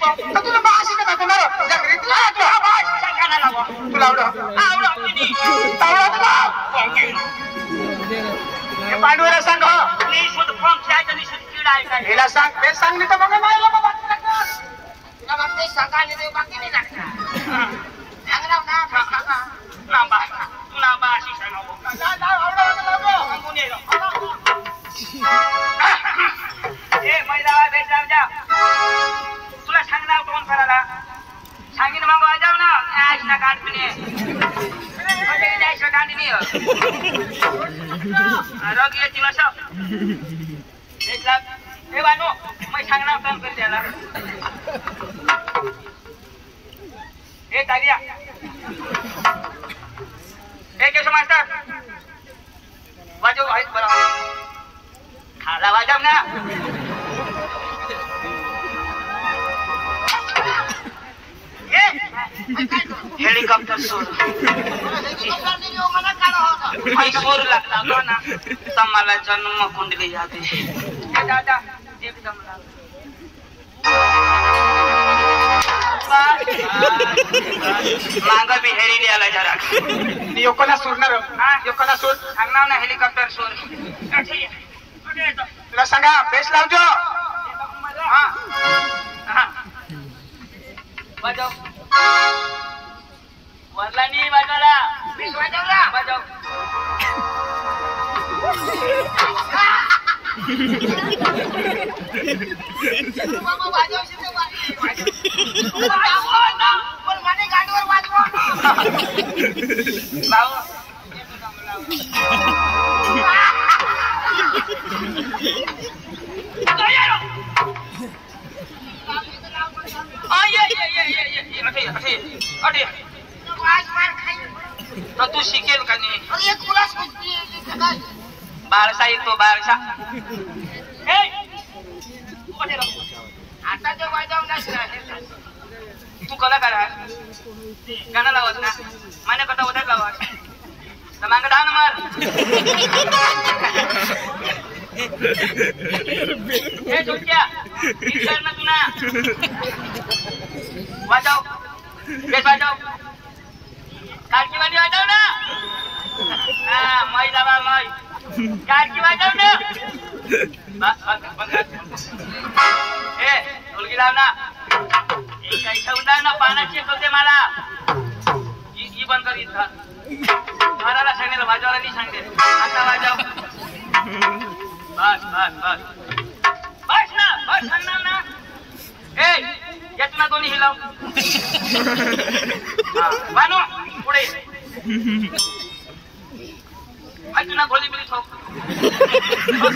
तर तुला बाशी का दाखवणार जगरीतला तुला बाशी सांगायला लावा तुला आवडं किती आवडं हे पांडुला सांग मी शुद्ध फॉर्म च्याच्या निश्चित कीड आहे का हिला सांग ते सांग नाही तर मग मायला बाबा तुला मग ते सांगायला देऊ बाकी नाही लागणार सांगणार ना सांगा ना बाशी सांगा जा आवडं सांगून ये ए मैदा भेट जा तुला सांगणार कोण करायला सांगिन मग वाजव ना आज ना काढ पिणे म्हणजे की जायचं काढ नाही रोग येतील असं भेटला हे बानो मैं सांगणार काम कर द्याला हे तारिया हे केशव मास्टर वाजव आहेत बरं खाला वाजव ना हेलिकॉप्टर सोड मैसूर लागला हो ना तर मला जन्म कुंडली जाते दादा एकदम मांग भी हेरी आला जरा योकोला सोडणार हा योकोला सोड सांगणार ना हेलिकॉप्टर सोड तुला सांगा बेस लावजो हा वाजव वरला नाही वाजवला बेस वाजवला वाजव तू शिकेल का नाही बारसा येतो बारसा आता जो वाजव तू कलाकार आहे गाणं लावत ना माने कथा होत्या लावत तर मागं धाव ना मार हे झुटक्या विचार ना तू ना वाजव बेस वाजव कारकी वाणी वाजव ना हा मै लावा मै कारकी वाजव ना ए ढोलकी लाव ना कैसा उदार ना पाण्याची कळते मला ही बंद कर इथं घराला सांगेल वाजवायला नाही सांगते आता वाजव बस बस बस बस ना बस सांगणार ना ए येत ना दोन्ही हिलाव बानो पुढे ऐक ना गोली बिली ठोक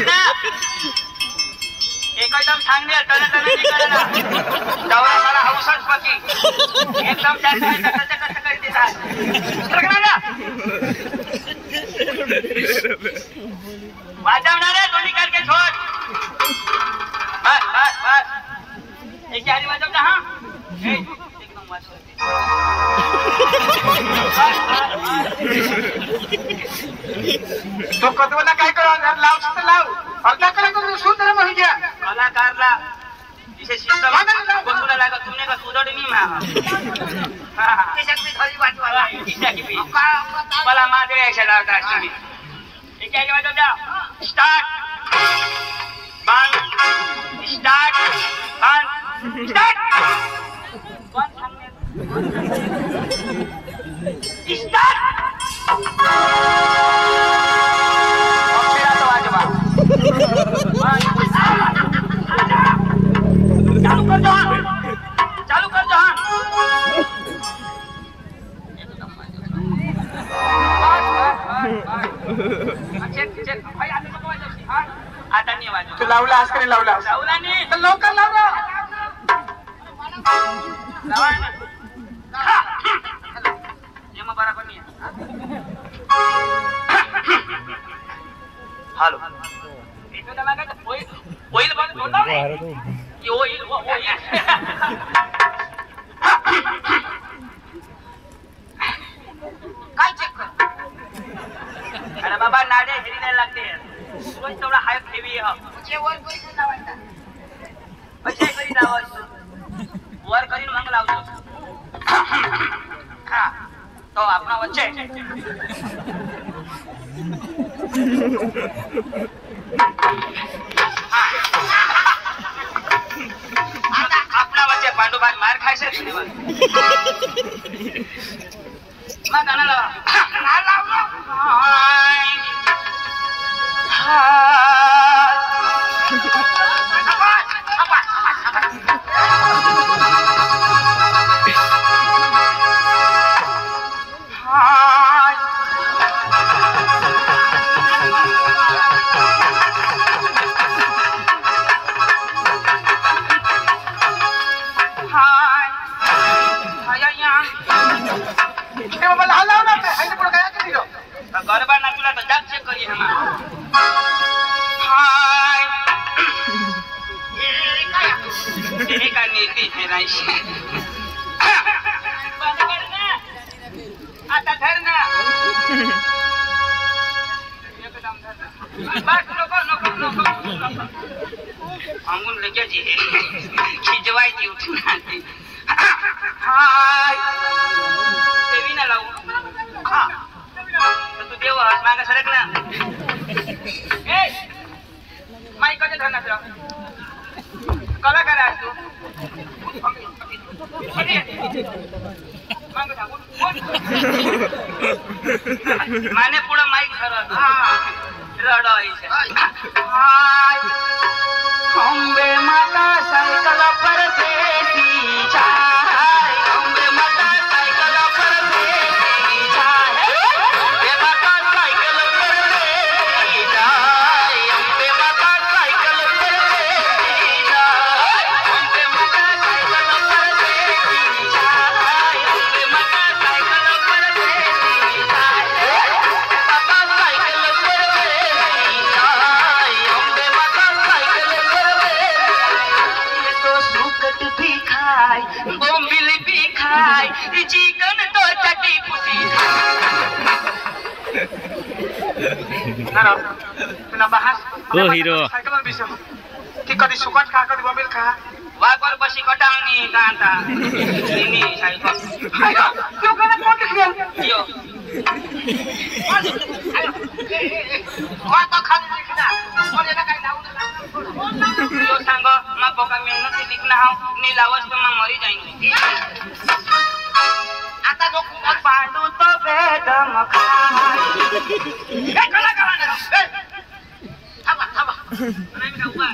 ना एकदम सांगणे टन टन निघाला दौरा सारा हौसच बाकी एकदम जास्त कसं करते वाजवणारे दोन्ही करके छोड बस बस बस एक आधी वाजव ना हा एकदम वाजव तो कदवला काय करा लाव तर लाव अगला करा तो सुंदर म्हणजे कलाकारला जिसे शिस्त बसुला लागा तुमने का सुदोडी नहीं मा हां त्याच्यात थोडी वाटवाला मला मागे यायला लावता असली एक आहे वाजव जा स्टार्ट बंद स्टार्ट बंद स्टार्ट बंद स्टार्ट चालू कर दो आता नाही वाजव तू लावला आज कधी लावला लावला नाही तर लवकर लावला लावा ना ये मग बराबर नाही हॅलो एकदा लागायचं होईल बंद होता होईल काय चेक कर अरे बाबा नाडे हेरी नाही लागते रोज तेवढा हाय हेवी आहे वर कोणी लावायचा पैसे करी लावायचं લાવજો હા તો આપણા વચ્ચે આપણા વચ્ચે પાંડુભાઈ માર ખાય છે માં ગાના લાવો ના લાવજો गरबा नाचला तो जाग चेक करिए हम हाय ये का नीति है राइस बंद करना आता धरना एकदम धरना बस नको अंगुन लेके जी खिजवाई जी उठना हाय देवी ना लाऊ हां तू देव हात मागे सरक ना ए माईक कधी धरणार तुला कलाकार आहेस तू माने पुढं माईक धरत रडायचं अंबे माता सायकल पर देती जाय अंबे माता सायकल पर देती जाय बोंबिल भी खाय चिकन तो चटी पुटी ना तुला बहास ओ हिरो सायकल बिसो ती कधी सुकट खा कधी बोंबिल खा वापर बशी कटावणी गांता निनी सायकल हायो तो करा कोण खेळ यो वा तो खाली लिखना कोणी ना काय लावून यो सांग मा बोका मेहनत लिखना हाव नी लावस तो मा मरी जाईंगे आता लोक पांडू तो बेदम खाय ए कला कला ना ए थांबा थांबा नाही का उभा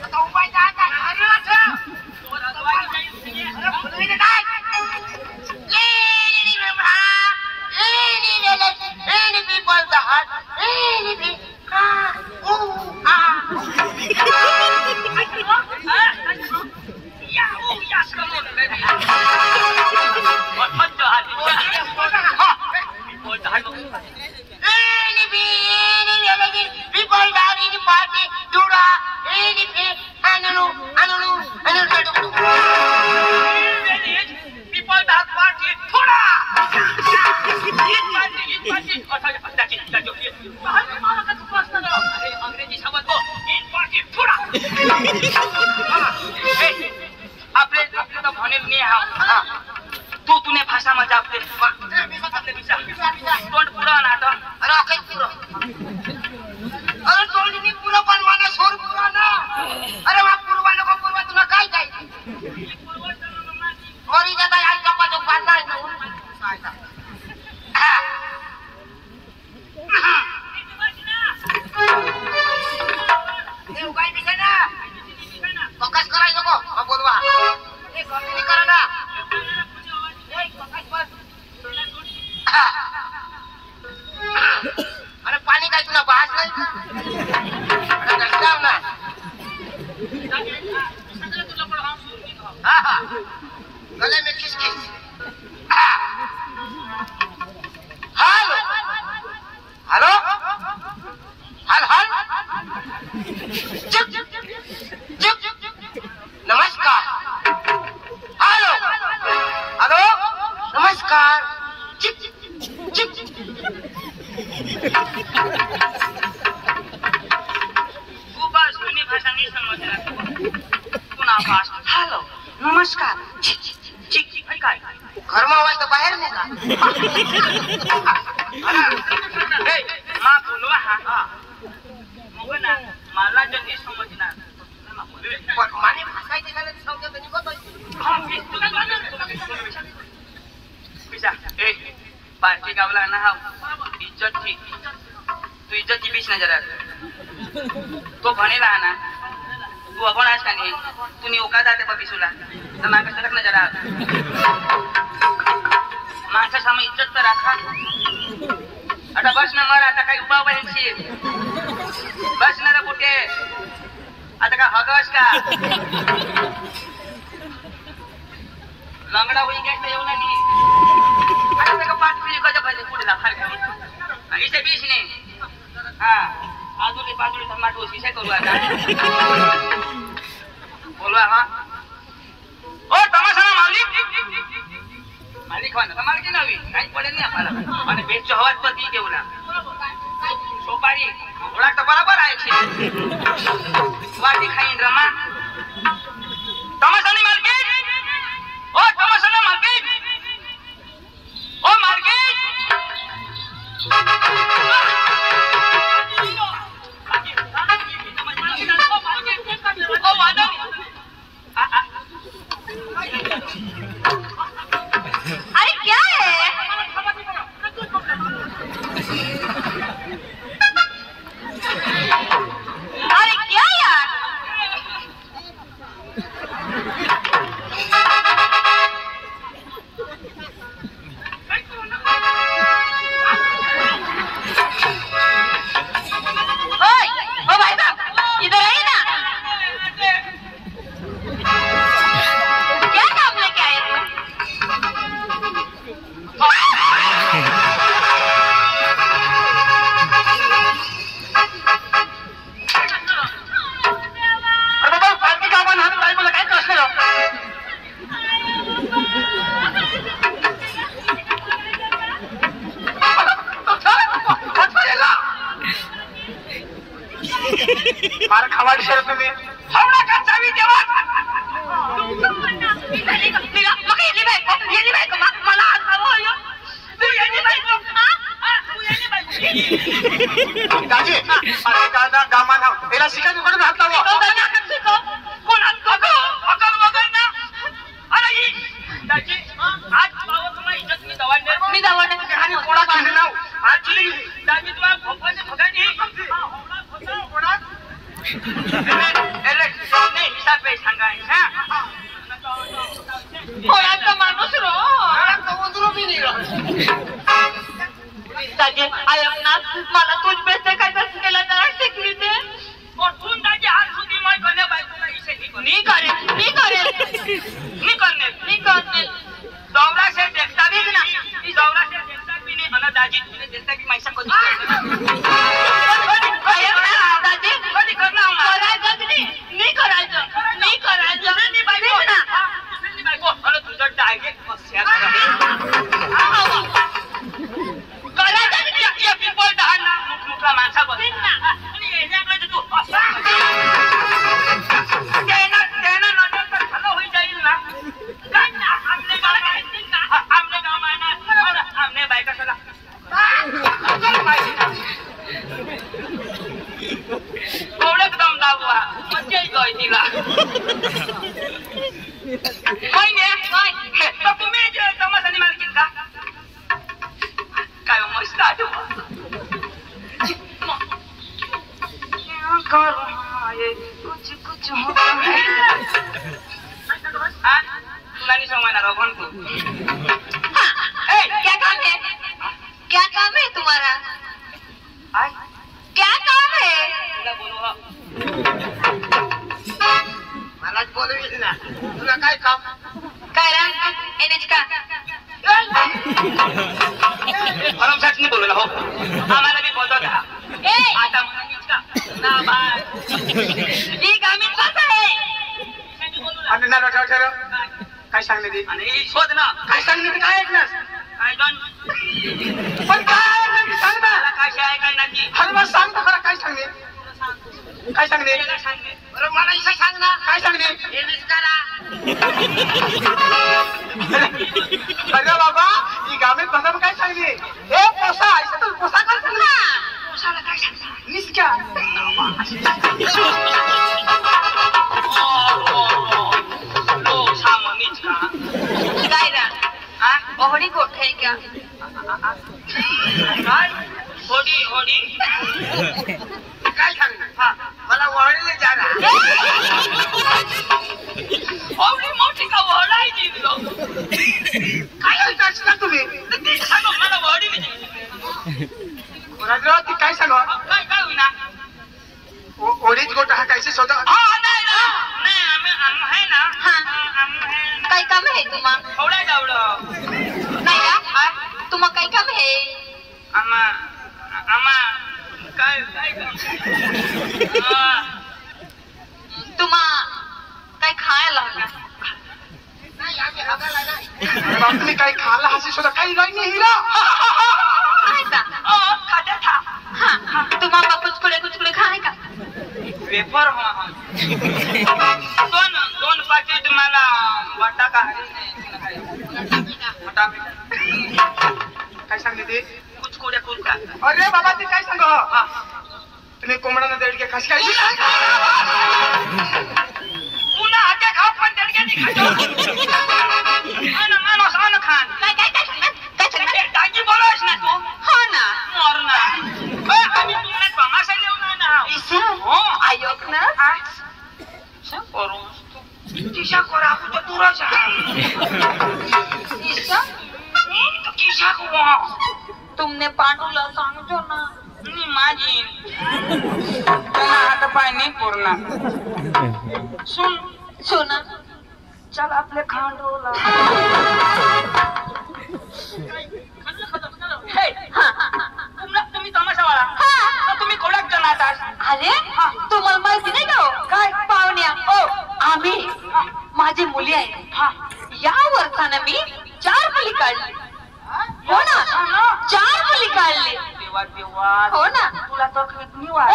आता उभा जा जा अरे वाचा तोरा दवाई जाई अरे फुलवी दे काय लेनी ब्रह्मा लेनी लेले लेनी पीपल द हार्ट लेनी बी का ओ आ या ओ yes come on baby what the hell ha people die any be people die in party dura any be anulu people die party thoda ये party मारा का पास ना अरे अंग्रेजी शब्द को इन पार्टी थोड़ा आपले तो भनेल नहीं हां तूने भाषा में जापते तोंड पुरा नाटक अरे काही पुरा अरे तोंड नहीं पुरा पण माने सोर पुरा ना अरे वा पुरवा नको पुरवा तुला काय काय मरी जाता आज चपा चप बांधला आहे देव काय दिसे ना फोकस कराय नको बोलवा ए कंटिन्यू करा ना ए फोकस बस अरे पाणी काय तुला बास नाही अरे गंगाव ना हां गले में किस किस हेलो हेलो हल हल चुप चुप नमस्कार हेलो हेलो नमस्कार चुप चुप भाषा नहीं समझ रहा हेलो नमस्कार चिक काय घरमा आवाज तर बाहेर निघा मा बोलवा हा मग ना मला जर नाही समजणार पण माने भाषायचे झाले समजत नाही ए पार्टी गावला ना हा इज्जत थी तू इज्जत की बीच नजर तो भनेला ना तू अगोण आहेस का नाही तू नी ओका जाते बबिसूला तर मागे सरक नजर माणसा सामने इज्जत तर राखा आता बस ना मर आता काही उपाव बहिणशी बस ना रे कुठे आता का हगस का लंगडा होई गया येऊ ना नी आता का पाच पिढी कजा पाहिजे पुढे ला खाली इसे बीच ने हा आदुली पादुली टमाटो शिसे करू आता बोलवा हा ओ तमाशा मालिक मालिक होना मालिक नवी काही पडे नाही आपल्याला आणि बेचो हवात पती देऊला सोपारी ओळख तर बरोबर आहे छे वाटी खाईन रमा तमाशानी मार्केट ओ तमाशाना मार्केट ओ मार्केट ओ वादा अरे क्या है अरे क्या यार ओए ओ भाई साहब इधर आइए ना क्या काम लेके आए मार खावाड शर तुम्ही हावडा का चावी देवा मला दाजी अरे दादा गामा नाव याला शिकायचं कडून हात लावा कोण ना अरे दाजी आज बाबा तुम्हाला इज्जत मी दवाने मी दवाने आणि कोणा काय नाव आज दाजी तुम्हाला भोपाळचे भगानी कोणा एले नाही हिसाब पे सांगाय हा कोणाचा माणूस रो उतरू बी नाही दादी आयमना मला तुझ बेस्ट काय तस केला तर शिकली ते कोठून दाजी आज सुधी मैं कने बायकोला इसे नहीं करने दौरा से देखता भी ना इस दौरा से देखता भी नहीं अना दाजी तुझे देखता कि मैसा को दादी कधी करना हूं करायचं नाही करायचं नहीं बायको ना नहीं बायको अरे तुझा डायरेक्ट मस्या करायचं या पिपल दहा ना मुखला माणसा बघ आणि याच्याकडे तू तेना नजर तर खालो होई जाईल ना हमने गाव मायना हमने बायका चला थोडक दम दाबवा मज्जा येतोय तिला तर तुम्ही तमाशानी मालकीन का काय मस्त आठवा कुछ होता है तुला नहीं समझना रोगन को क्या काम है तुम्हारा क्या काम है तुला बोलवा मलाच बोलवील ना तुला काय काम काय रा एनेच का परम सच नहीं बोलला हो आम्हाला भी बोलतो था आता म्हणूनच का ना बाय ही गामीत कसं आहे आणि ना ठेव ठेव काय सांगले ती आणि शोध ना काय सांगले ती काय ऐकणार काय दोन पण काय ऐकणार ती सांग ना मला काय ऐकाय ना ती हलवा सांग ना खरं काय सांगले काय सांगले सांगणे बरं मला इथं सांग ना काय सांगले हे करा अरे बाबा ही गामे कसं काय सांगली हे पोसा ऐसा तर पोसा कर सांगला पोसाला काय सांगला निस्क्या लो सामनीच का काय ना ओहडी गोठे क्या काय होडी होडी काय सांगणार हा मला वळले जाना होडी मोठी का वडायची काय विचारता तुम्ही ते सांग मला वडी विचार राजराव ती काय सांगा काय काय होईना ओढीच गोट हा कायसे स्वतः नाही ना नाही आम्ही आहे ना आम्ही काय काम आहे तुम्हा थोडा जावडं नाही का तुम्हा काय काम आहे आम्हा आम्हा काय काय तुम्हा काय खायला लागला तुम्ही काही खाला हसी सुद्धा काही नाही हिरा खात्या था तुम्हाला कुचकुडे खाय का वेफर दोन पाकिट मला बटाका काय सांगले ते कुचकुड्या कुचका अरे बाबा ते काय सांग तुम्ही कोंबड्यानं दडके खास काय पुन्हा हात्या खाऊ पण दडक्याने खातो माणूस अन खान काय टाकी बोलावस ना तू हो ना मोर ना आम्ही तुला तमाशा घेऊन ना आयोग ना किशा करा आपण तो दूरच किशा को तुमने पांडूला सांगतो ना माझी त्यांना हात पाय नाही पूर्ण सोना चल आपले खांडोला तुम्ही तमाशावाला तुम्ही कोणाक जण आहात अरे तुम्हाला माहिती नाही का काय पाहुण्या आम्ही माझी मुली आहे या वर्षानं मी 4 मुली काढली हो ना 4 मुली काढली देवा देवा हो ना तुला तकलीफ नाही वाट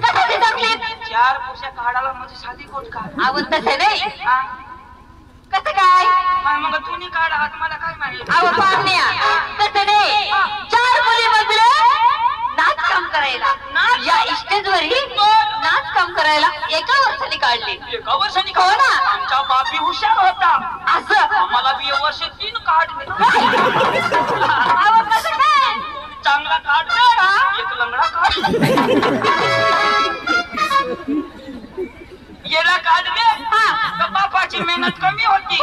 कशाची तकलीफ 4 पुरुषा काढायला म्हणजे साधी गोष्ट का आवत तसे नाही कसं काय मग तुम्ही काढा हात मला काय माहिती अहो पाहुण्या कसं नाही 4 मुली मधलं नाच काम करायला या स्टेजवरही नाच काम करायला एका वर्षाने काढली एका वर्षाने हो ना आमचा बापी हुशार होता असं आम्हाला बी वर्ष 3 काढले अहो कसं काय चांगला काढले एक लंगडा काढ गेला काढले तर बापाची मेहनत कमी होती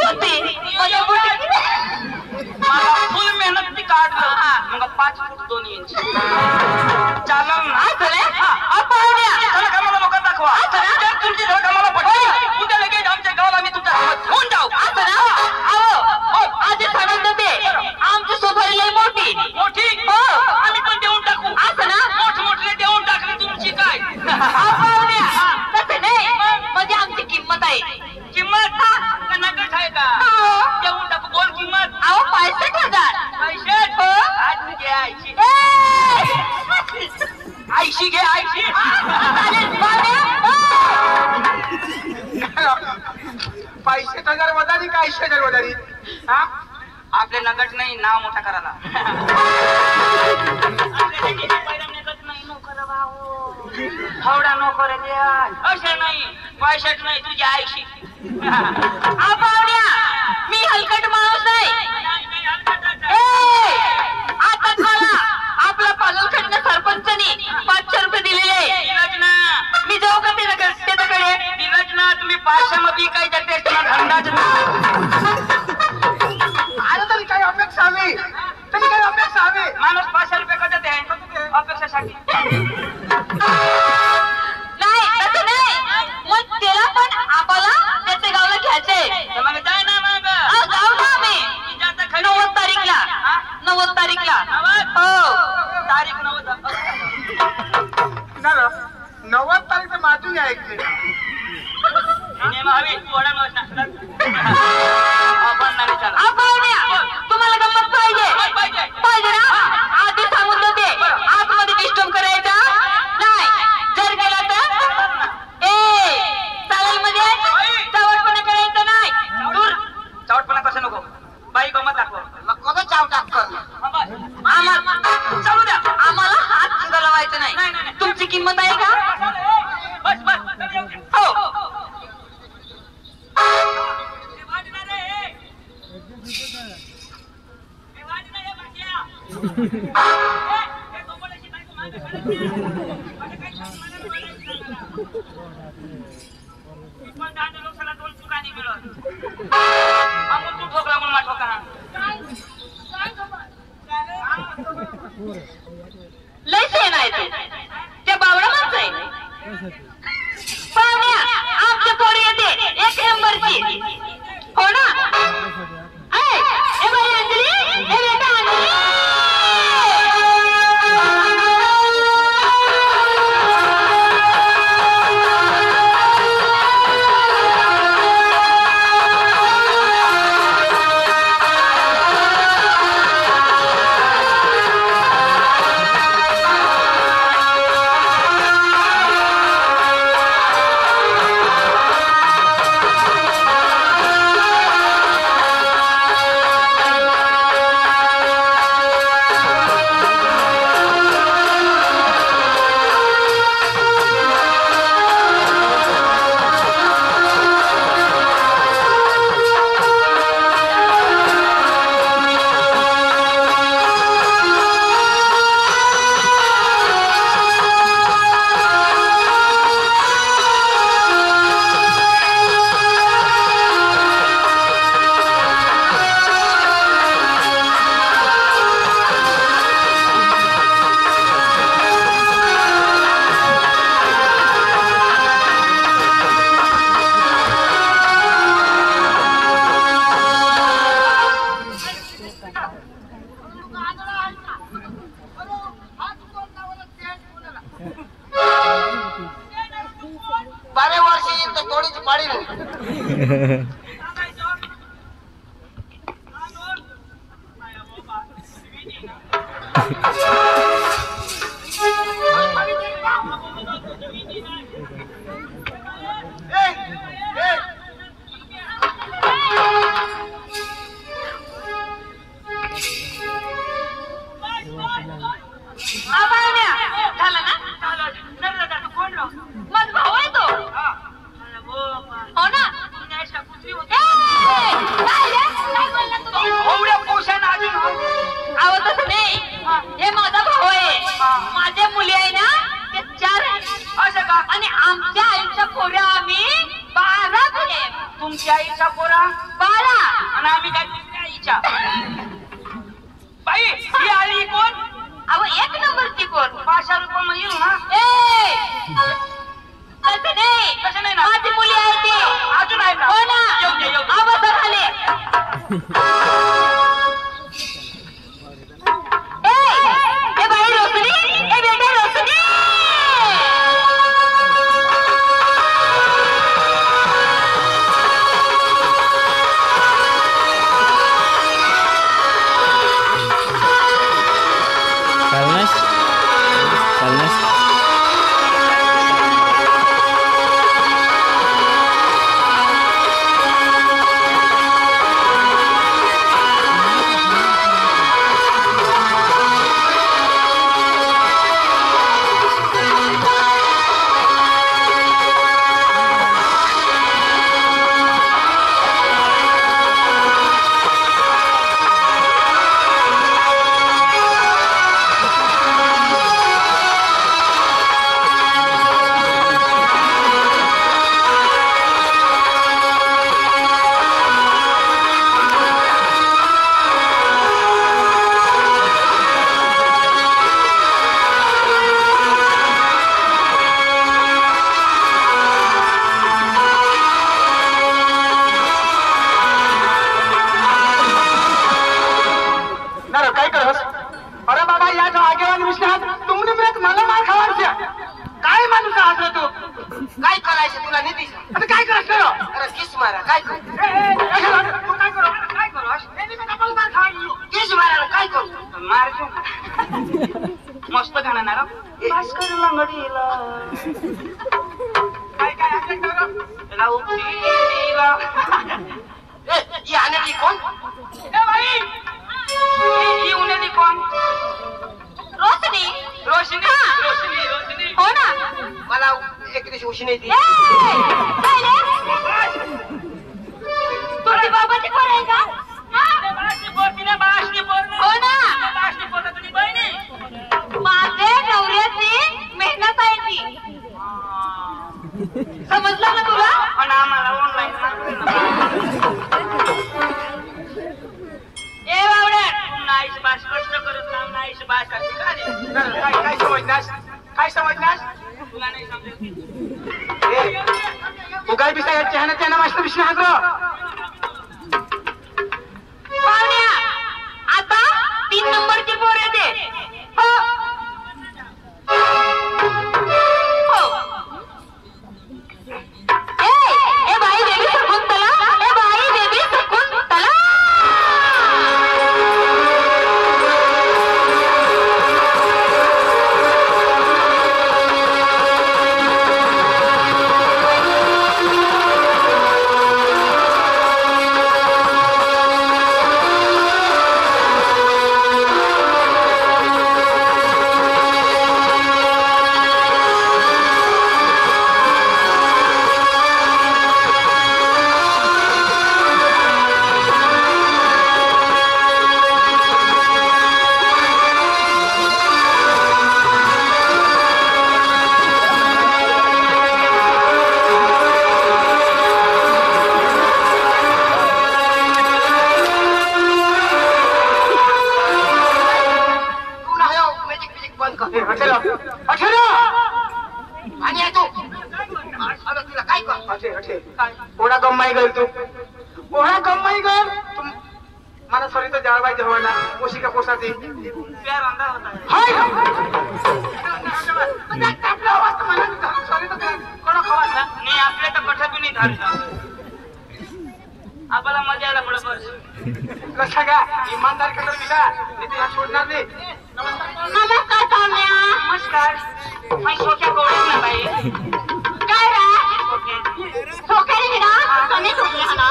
मला फुल मेहनत ती काढलं मग 5 फूट 2 इंच चालव ना चला का मला लोक दाखवा जर तुमची जर का मला पटली उद्या लगेच आमच्या गावाला आम्ही तुमच्या गावात घेऊन जाऊ आधी सांगून दे आमची सोसायटी लई मोठी मोठी आम्ही पण देऊन टाकू असं ना मोठमोठे देऊन टाकले तुमची काय तसं नाही म्हणजे आमची किंमत आहे किंमत नगद आहे का देऊन टाकू बोल किंमत अहो 65,000 पैसे आज घे आयशी आयशी घे आयशी पैसे 5,000 वदारी का 80,000 वदारी हा आपले नगद नाही नाव मोठा करायला थोडा नोकर असे नाही पैशाच नाही तुझी आयशी मी हलकट माणूस नाही आता मला आपल्या पाललखंड सरपंचनी 500 रुपये दिलेले मी जाऊ का त्याच्याकडे दिलंच ना तुम्ही 500 मध्ये काय जाते धंदाच आता तरी काही अपेक्षा हवी माणूस 500 रुपये कधी आहे अपेक्षासाठी नाही तसं नाही मग त्याला पण आपल्याला त्याच्या गावाला घ्यायचंय मग जाय ना मग जाऊ ना आम्ही 9 तारीखला 9 तारीखला हो तारीख 90 तारीख माझी ऐकले हवी थोडा आपण नाही चला तुम्हाला गंमत पाहिजे ना आधी सांगून देते आतमध्ये डिस्टर्ब करायचा नाही जर गेला तर चालेल म्हणजे चवटपणा करायचं नाही दूर लय सेना आहे ते बावडा माणसं आहे पाहुण्या आमच्या पोरी येते 1 नंबरची हो ना ए बाई अंजली ए बेटा अंजली मस्त गाणं ना भास्कर लंगडीला काय काय आनंदी कोण भाई कोण रोशनी रोशनी रोशनी रोशनी हो ना मला एक दिवशी उशी नाही ती तुझी बाबाची कोण आहे का बासनी पोर हो ना बासनी पोर कृष्ण हागरो पाहुण्या आता 3 नंबरची पोर येते. हो. हो. ए बाई बेबी शकुंतला, ए बाई बेबी शकुंतला. ओढा गम्माई गल तू ओढा गम्माई गल मला सॉरी तो जाळबाई जवाना पोशी का पोसाती प्यार अंधा होता हाय मजा टापला आवाज मला सॉरी तो कोण खवाचा नाही आपल्या तर कठा बी नाही धारला आपल्याला मजा यायला बरोबर कशा का इमानदार कदर विषा मी तुला सोडणार नाही. नमस्कार पाहुण्या. नमस्कार मी सोक्या गोळ्या ना बाई काय सोकेरी ना कमी सोकला ना.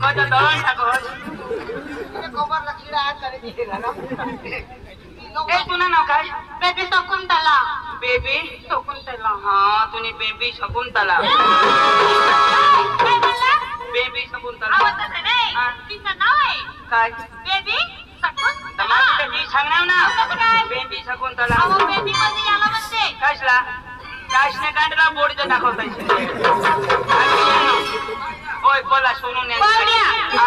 कदा दळण टाकत गोबरला किडा आत करे दिला ना ए तुझं नाव काय बेबी शकुंतला. बेबी शकुंतला. हा तुम्ही बेबी शकुंतला काय बोलला? बेबी शकुंतला आवाज तसं नाही. हा. तिचं नाव आहे काय बेबी शकुंतला. माझी तर जी सांगणार ना कसं काय? बेबी शकुंतला अहो बेबी मध्ये याला म्हणते. कसला काशने काढला बोर्ड दाखवताय होय बोला सोनून पाहुण्या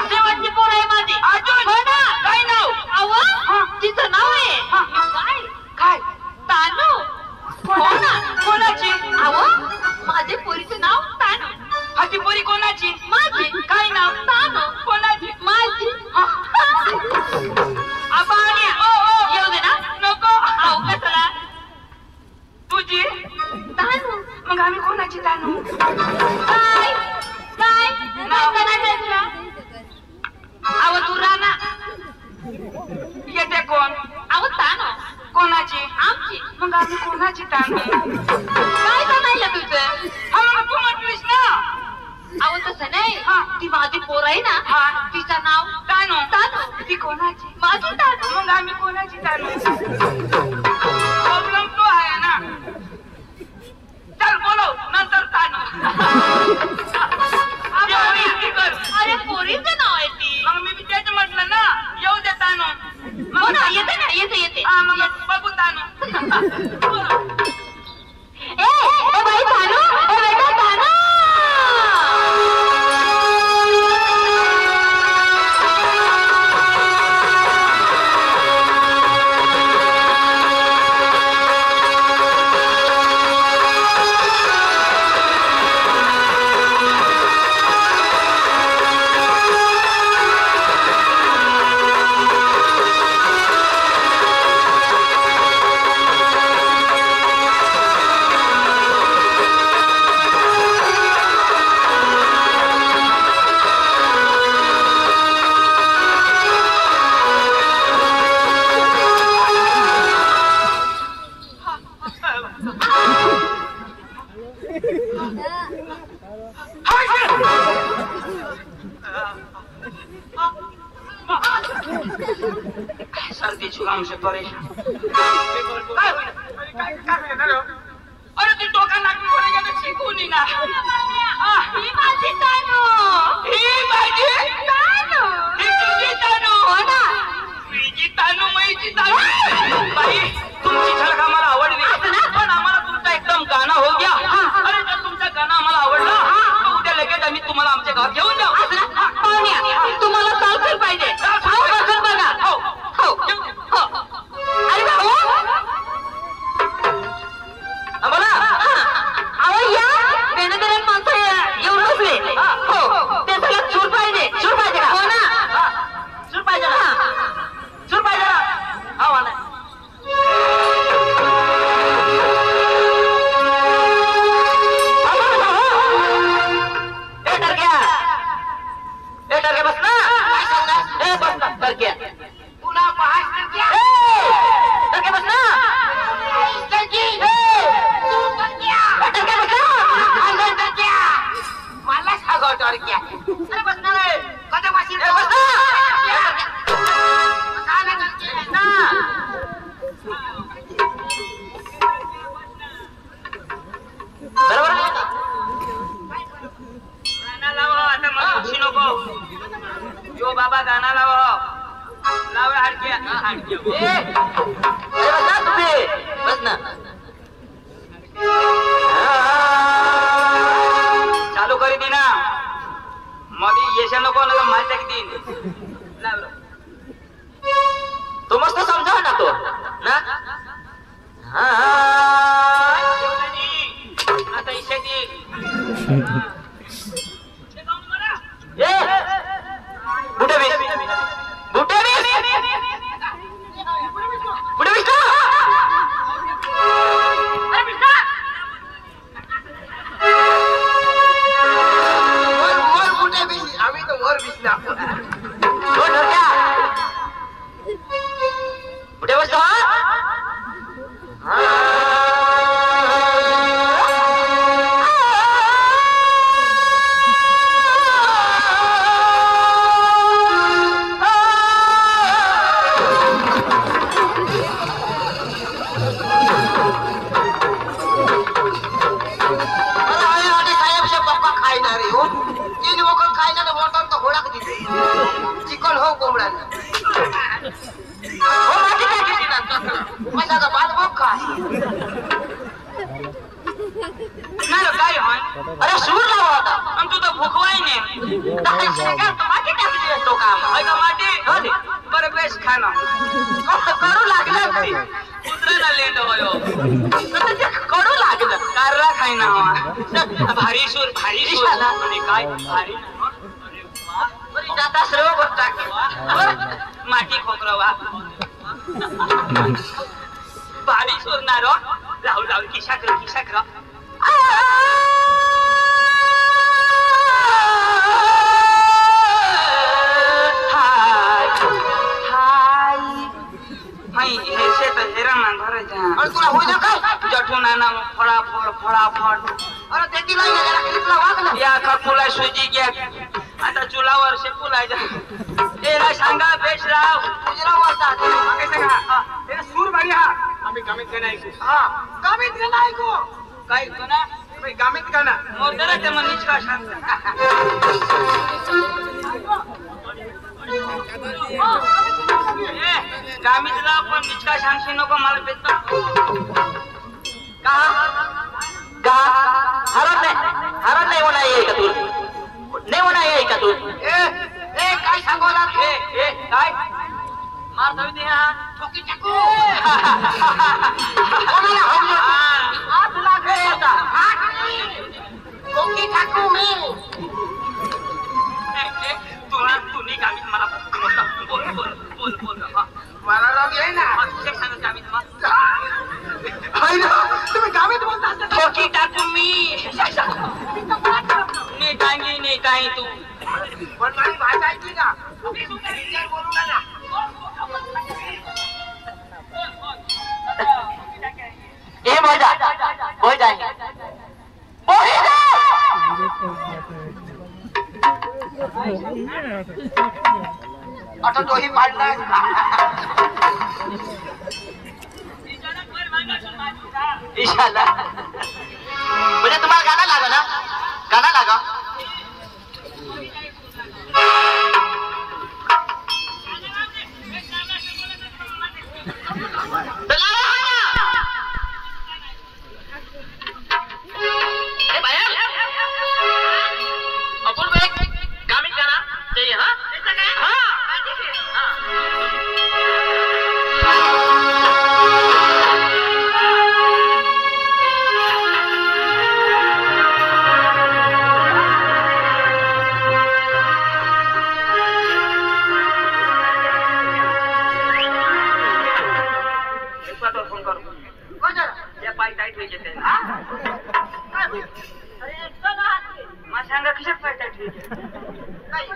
शेवटची पोर आहे माझी. अजून हो ना. काय नाव अहो तिचं नाव आहे काय काय तानू. हो ना. कोणाची अहो माझे पोरीचं नाव तानू. हाची पोरी कोणाची माझी. काय नाव तानू. कोणाची माझी. पाहुण्या येऊ दे ना. नको अहो कसला तुझी तानू. मग आम्ही कोणाची तानू काय काय नाव करायचं तुला. अहो तू राणा. येते कोण अहो तानू कोणाची आमची. मग आम्ही कोणाची तानू काय बनायला तुझं. हा मग तू म्हटलीस ना अहो तसं नाही. हा. ती माझी पोर आहे ना. हा. तिचं नाव तानू तानू. ती कोणाची माझी तानू. मग आम्ही कोणाची तानू प्रॉब्लेम तो आहे ना चल बोलव नंतर तानू अरे पोरीचं नाव आहे ती. मग मी तेच म्हटलं ना येऊ दे तानू हो ना येते ना येते. हा मग बघू तानू ए बाई तानू. ए बेटा तानू. सर्दी जुकाम से परेशान अरे तू डोका नाक बोलायला तर शिकू नी ना ही माझी तानू. ही माझी तानू. ही तुझी तानू हो ना. मीची तानू मैची तानू बाई तुमची झलक आम्हाला आवडली पण आम्हाला तुमचा एकदम गाणं हो गया अरे जर तुमचा गाणं आम्हाला आवडला तर उद्या लगेच आम्ही तुम्हाला आमच्या घरात घेऊन जाऊ पाहुण्या तुम्हाला सायकल पाहिजे. हो बघून बघा. हो हो हो. अरे भाऊ देणं देण्यात माणसं येऊन बसले. हो ते सगळं चूर पाहिजे का? हो ना चूर पाहिजे ना. चूर पाहिजे ना. हा वाला बस ना. बस ना टरक्या तुला बस ना. मला सांगव टरक्या. अरे बस ना रे. कधी बस ना. बरोबर गाणं लाव आता मग खुशी नको. यो बाबा गाणं लाव. लाव हाडक्या हाडक्या. बस ना तुम्ही. बस ना. चालू करी दे ना. मध्ये येशा नको ना माहिती किती लावलं. तो मस्त समजाव ना तो ना. आता इशा दे. बुटे बीस बुटे बीस बुटे बीस बुटे बीस. आम्ही तो वर बीसला. बुटे बस चिकन हो कोंबडा माझा बाल बघ काय. नाही रे, काय होय. अरे सूर लावा होता. पण तू तर भुकवाय नाही. माती टाकली तो काम ऐका माटी बरं बेस खाणं करू लागलं नाही. कुत्र्याला लेट होयो. कडू लागलं. कारला खाय ना भारी सूर भारी सूर. आणि काय भारी जाता सर्व बघ टाकी माटी खोकरवा भारी सोडणार. लावू लावू किशाकर किशाकर. हे शेत हेराना घराच्या तुला होईल काय जठून आणा फळाफळ फळाफळ. अरे त्याची नाही तुला वागलं या खकुला सुजी घ्या. आता चुलावर शेकूलायचा. तेला सांगा बेश राव तुझ्या वाजता ते सूर भारी. हा आम्ही गामीत गाणं ऐकू. हा गामीत गाणं ऐकू. काय ऐकू ना गामीत गाणं मोरदरा ते मनीष का शांत. गामीतला पण निचका सांगशी नको मला बेत का हरत नाही होणार आहे का तू. नाही होणार आहे का तू. काय सांगवला काय मार धवी दे. हा ठोकी टाकू. तुला ठोकी टाकू मी. तुला तुम्ही गावीत मला बोल बोल बोल बोल. मला राग येई ना. गावीत तुम्ही गावीत बोलता. ठोकी टाकू मी. नेटांगी नेटाई तू पण माझी भाषा ऐकली का. बोलू ना. ये बोल जाएंगे आता तोही पाडला. ईशाला म्हणजे तुम्हाला गाणं लागा ना. गाणं लागा. दे माझ्या सांगा कशात पाहिजे ठीक नाही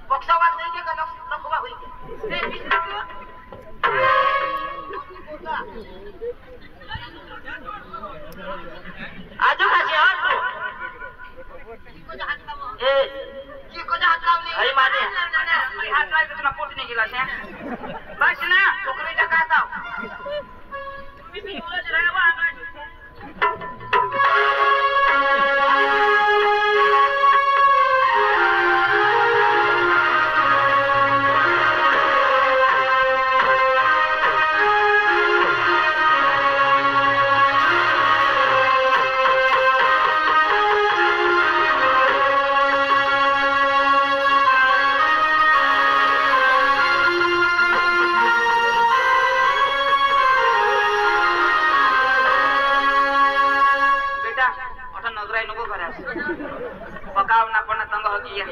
पक्षवाद नाही के का नफवा होई के आजू खाशी हट तू ए की को हात लावले अरे माने हात लावले तुला पोट नाही गेला छे बस ना छोकरी का काताव तुम्ही भी उलट राहावा पकाव ना पण तंग हो गया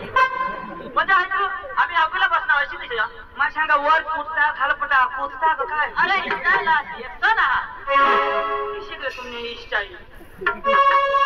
मजा आहे तू आम्ही अगोला बसना अशी दिसे मा सांगा वर कुठता खालपटा कुठता का काय अरे काय ना येतो ना शिकले तुम्ही इष्ट आहे